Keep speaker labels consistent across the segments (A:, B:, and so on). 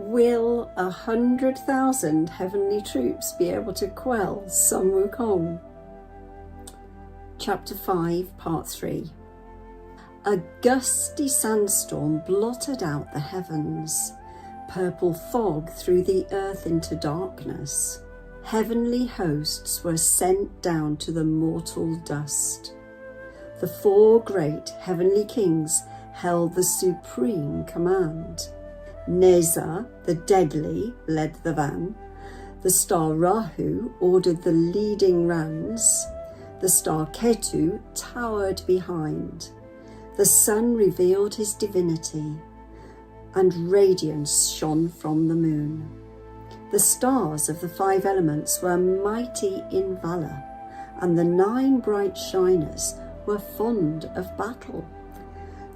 A: Will 100,000 heavenly troops be able to quell some Wukong? Chapter 5, Part 3. A gusty sandstorm blotted out the heavens. Purple fog threw the earth into darkness. Heavenly hosts were sent down to the mortal dust. The four great heavenly kings held the supreme command. Nezha, the deadly, led the van. The star Rahu ordered the leading rams. The star Ketu towered behind. The sun revealed his divinity, and radiance shone from the moon. The stars of the five elements were mighty in valour, and the 9 bright shiners were fond of battle.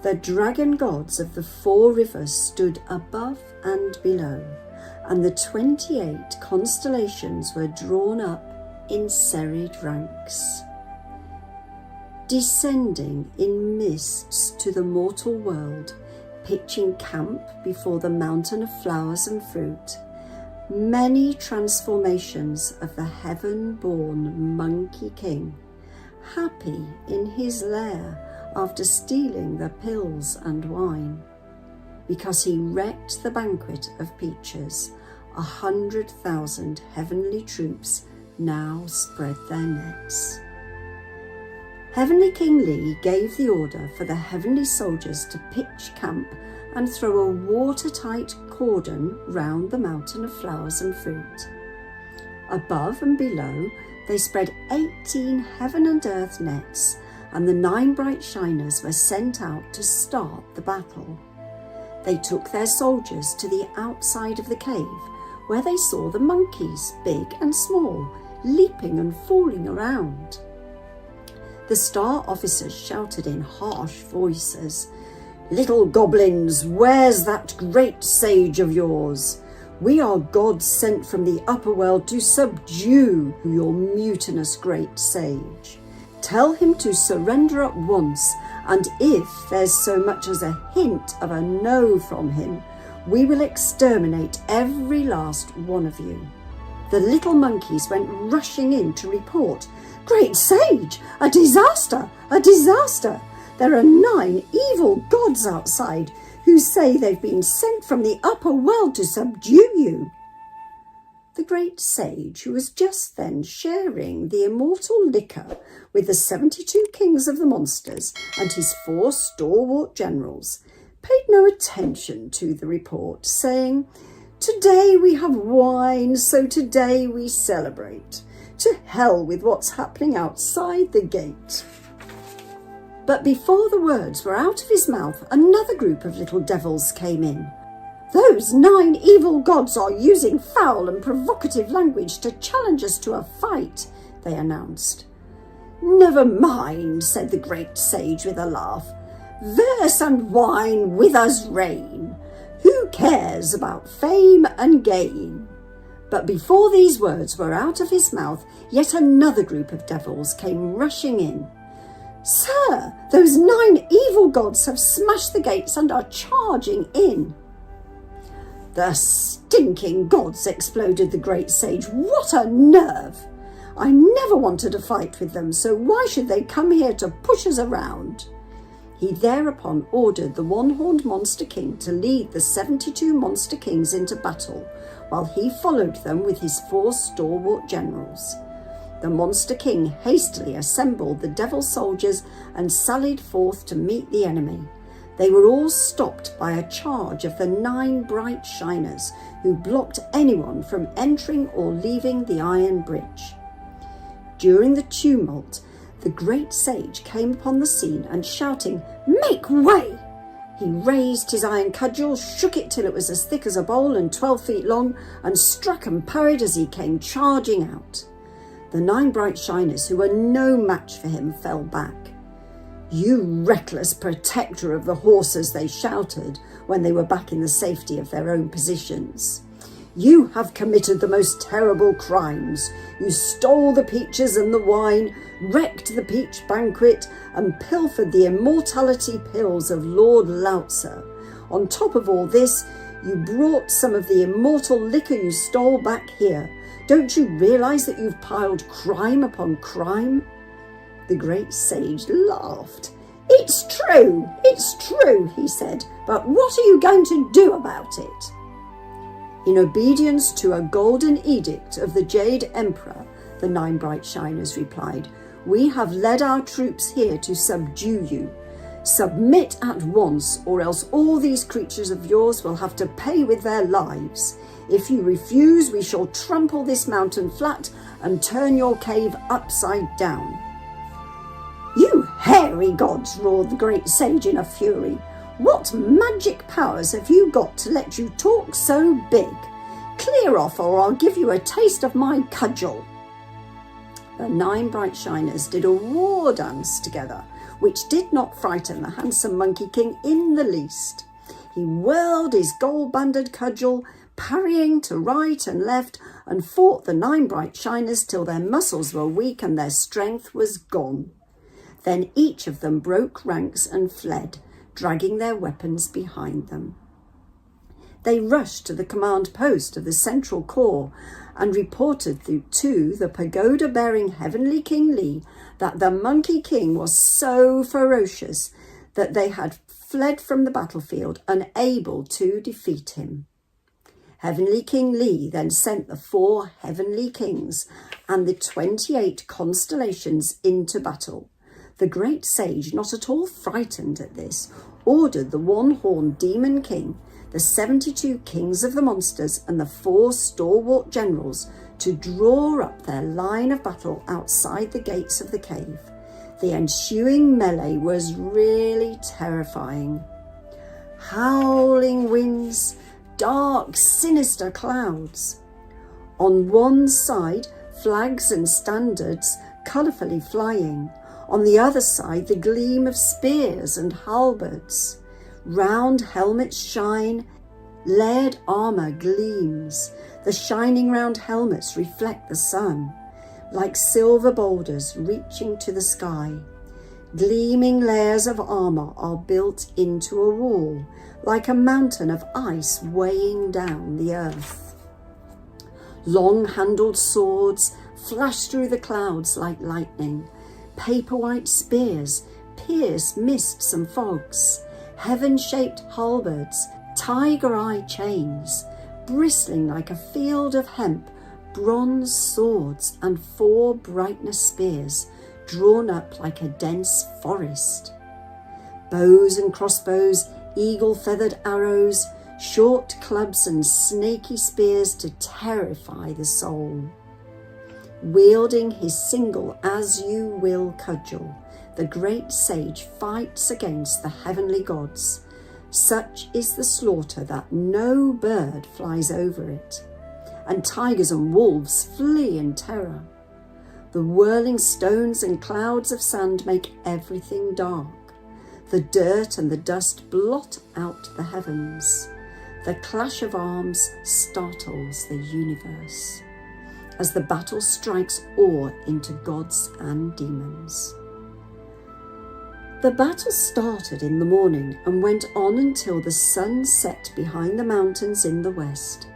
A: The dragon gods of the 4 rivers stood above and below, and the 28 constellations were drawn up in serried ranks. Descending in mists to the mortal world, pitching camp before the mountain of flowers and fruit, many transformations of the heaven-born Monkey King, happy in his lair after stealing the pills and wine. Because he wrecked the banquet of peaches, 100,000 heavenly troops now spread their nets. Heavenly King Li gave the order for the heavenly soldiers to pitch camp and throw a watertight cordon round the mountain of flowers and fruit. Above and below, they spread 18 heaven and earth nets, and the 9 bright shiners were sent out to start the battle. They took their soldiers to the outside of the cave, where they saw the monkeys, big and small, leaping and falling around. The star officers shouted in harsh voices, "Little goblins, where's that great sage of yours? We are gods sent from the upper world to subdue your mutinous great sage. Tell him to surrender at once, and if there's so much as a hint of a no from him, we will exterminate every last one of you." The little monkeys went rushing in to report, "Great sage, a disaster, a disaster! There are 9 evil gods outside who say they've been sent from the upper world to subdue you." The great sage, who was just then sharing the immortal liquor with the 72 kings of the monsters and his 4 stalwart generals, paid no attention to the report, saying, "Today we have wine, so today we celebrate. To hell with what's happening outside the gate." But before the words were out of his mouth, another group of little devils came in. "Those 9 evil gods are using foul and provocative language to challenge us to a fight," they announced. "Never mind," said the great sage with a laugh. "Verse and wine with us reign. Who cares about fame and gain?" But before these words were out of his mouth, yet another group of devils came rushing in. "Sir, those 9 evil gods have smashed the gates and are charging in." "The stinking gods," exploded the great sage. "What a nerve! I never wanted a fight with them, so why should they come here to push us around?" He thereupon ordered the one-horned monster king to lead the 72 monster kings into battle, while he followed them with his 4 stalwart generals. The monster king hastily assembled the devil soldiers and sallied forth to meet the enemy. They were all stopped by a charge of the 9 bright shiners, who blocked anyone from entering or leaving the iron bridge. During the tumult, the great sage came upon the scene and, shouting, "Make way!" he raised his iron cudgel, shook it till it was as thick as a bowl and 12 feet long, and struck and parried as he came charging out. The 9 bright shiners, who were no match for him, fell back. "You reckless protector of the horses," they shouted when they were back in the safety of their own positions. "You have committed the most terrible crimes. You stole the peaches and the wine, wrecked the peach banquet, and pilfered the immortality pills of Lord Laozi. On top of all this, You brought some of the immortal liquor you stole back here. Don't you realize that you've piled crime upon crime?" The great sage laughed. It's true, he said, "but what are you going to do about it?" "In obedience to a golden edict of the Jade Emperor," the 9 bright shiners replied, "we have led our troops here to subdue you. Submit at once, or else all these creatures of yours will have to pay with their lives. If you refuse, we shall trample this mountain flat and turn your cave upside down." "You hairy gods," roared the great sage in a fury. "What magic powers have you got to let you talk so big? Clear off, or I'll give you a taste of my cudgel." The 9 bright shiners did a war dance together, which did not frighten the handsome Monkey King in the least. He whirled his gold-banded cudgel, parrying to right and left, and fought the 9 bright shiners till their muscles were weak and their strength was gone. Then each of them broke ranks and fled, dragging their weapons behind them. They rushed to the command post of the Central Corps and reported to the pagoda-bearing Heavenly King Li that the Monkey King was so ferocious that they had fled from the battlefield, unable to defeat him. Heavenly King Li then sent the 4 Heavenly Kings and the 28 Constellations into battle. The great sage, not at all frightened at this, ordered the one-horned Demon King, the 72 Kings of the Monsters, and the 4 stalwart generals to draw up their line of battle outside the gates of the cave. The ensuing melee was really terrifying. Howling winds, dark, sinister clouds. On one side, flags and standards colourfully flying. On the other side, the gleam of spears and halberds. Round helmets shine, layered armour gleams. The shining round helmets reflect the sun, like silver boulders reaching to the sky. Gleaming layers of armour are built into a wall, like a mountain of ice weighing down the earth. Long-handled swords flash through the clouds like lightning. Paper-white spears pierce mists and fogs. Heaven-shaped halberds, tiger-eye chains, bristling like a field of hemp, bronze swords and 4 brightness spears drawn up like a dense forest. Bows and crossbows, eagle-feathered arrows, short clubs and snaky spears to terrify the soul. Wielding his single as-you-will cudgel, the great sage fights against the heavenly gods. Such is the slaughter that no bird flies over it, and tigers and wolves flee in terror. The whirling stones and clouds of sand make everything dark. The dirt and the dust blot out the heavens. The clash of arms startles the universe as the battle strikes awe into gods and demons. The battle started in the morning and went on until the sun set behind the mountains in the west.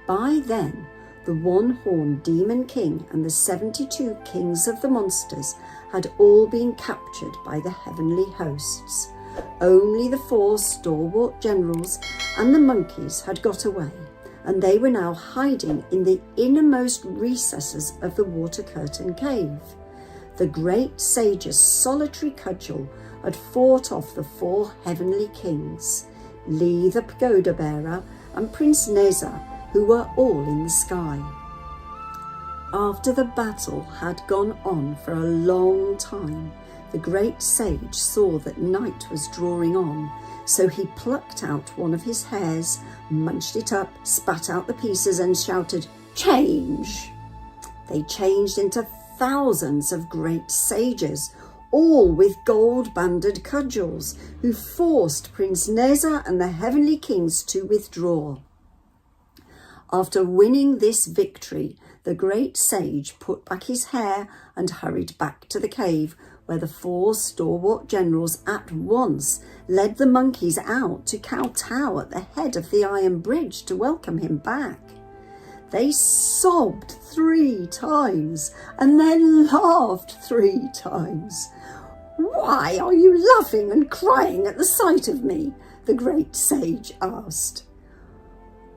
A: By then, the one-horned Demon King and the 72 Kings of the Monsters had all been captured by the heavenly hosts. Only the 4 stalwart generals and the monkeys had got away, and they were now hiding in the innermost recesses of the water curtain cave. The great sage's solitary cudgel had fought off the 4 heavenly kings, Li the pagoda bearer and Prince Nezha, who were all in the sky. After the battle had gone on for a long time, the great sage saw that night was drawing on, so he plucked out one of his hairs, munched it up, spat out the pieces and shouted, "Change!" They changed into thousands of great sages, all with gold-banded cudgels, who forced Prince Nezha and the heavenly kings to withdraw. After winning this victory, the great sage put back his hair and hurried back to the cave, where the 4 stalwart generals at once led the monkeys out to kowtow at the head of the iron bridge to welcome him back. They sobbed 3 times and then laughed 3 times. "Why are you laughing and crying at the sight of me?" the great sage asked.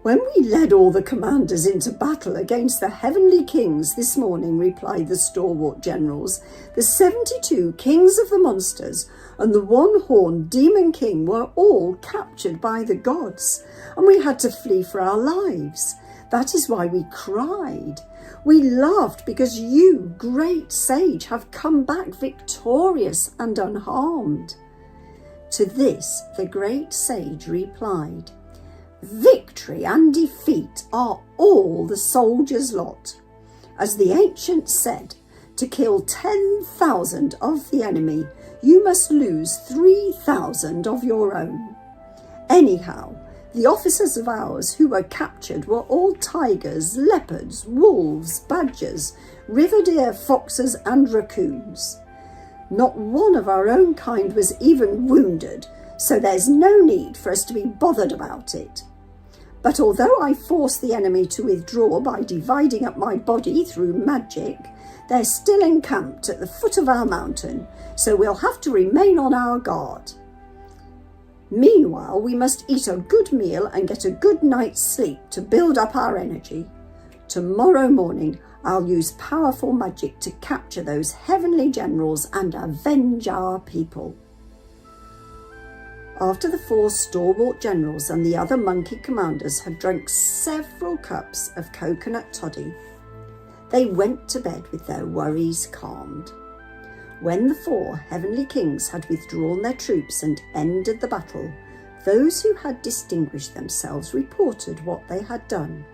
A: "When we led all the commanders into battle against the heavenly kings this morning," replied the stalwart generals, "the 72 kings of the monsters and the one-horned demon king were all captured by the gods, and we had to flee for our lives. That is why we cried. We laughed because you, great sage, have come back victorious and unharmed." To this the great sage replied, "Victory and defeat are all the soldier's lot. As the ancients said, to kill 10,000 of the enemy, you must lose 3,000 of your own. Anyhow, the officers of ours who were captured were all tigers, leopards, wolves, badgers, river deer, foxes and raccoons. Not one of our own kind was even wounded, so there's no need for us to be bothered about it. But although I forced the enemy to withdraw by dividing up my body through magic, they're still encamped at the foot of our mountain, so we'll have to remain on our guard. Meanwhile, we must eat a good meal and get a good night's sleep to build up our energy. Tomorrow morning, I'll use powerful magic to capture those heavenly generals and avenge our people." After the 4 stalwart generals and the other monkey commanders had drunk several cups of coconut toddy, they went to bed with their worries calmed. When the 4 heavenly kings had withdrawn their troops and ended the battle, those who had distinguished themselves reported what they had done.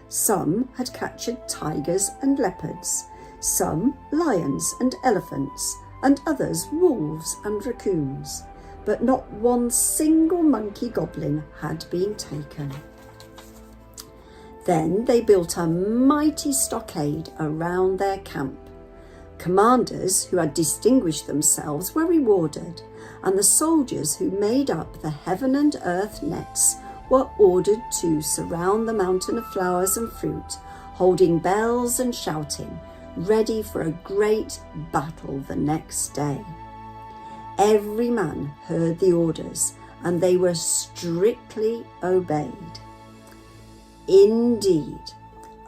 A: Some had captured tigers and leopards, some lions and elephants, and others wolves and raccoons. But not one single monkey goblin had been taken. Then they built a mighty stockade around their camp. Commanders who had distinguished themselves were rewarded, and the soldiers who made up the heaven and earth nets were ordered to surround the mountain of flowers and fruit, holding bells and shouting, ready for a great battle the next day. Every man heard the orders, and they were strictly obeyed. Indeed,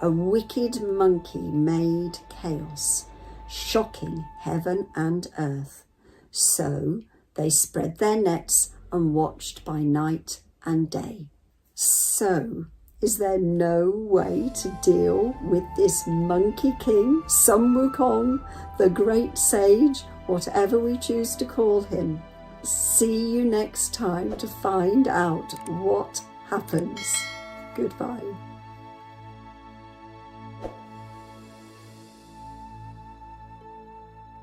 A: a wicked monkey made chaos, shocking heaven and earth. So they spread their nets and watched by night and day. So, is there no way to deal with this monkey king, Sun Wukong, the great sage, whatever we choose to call him? See you next time to find out what happens. Goodbye.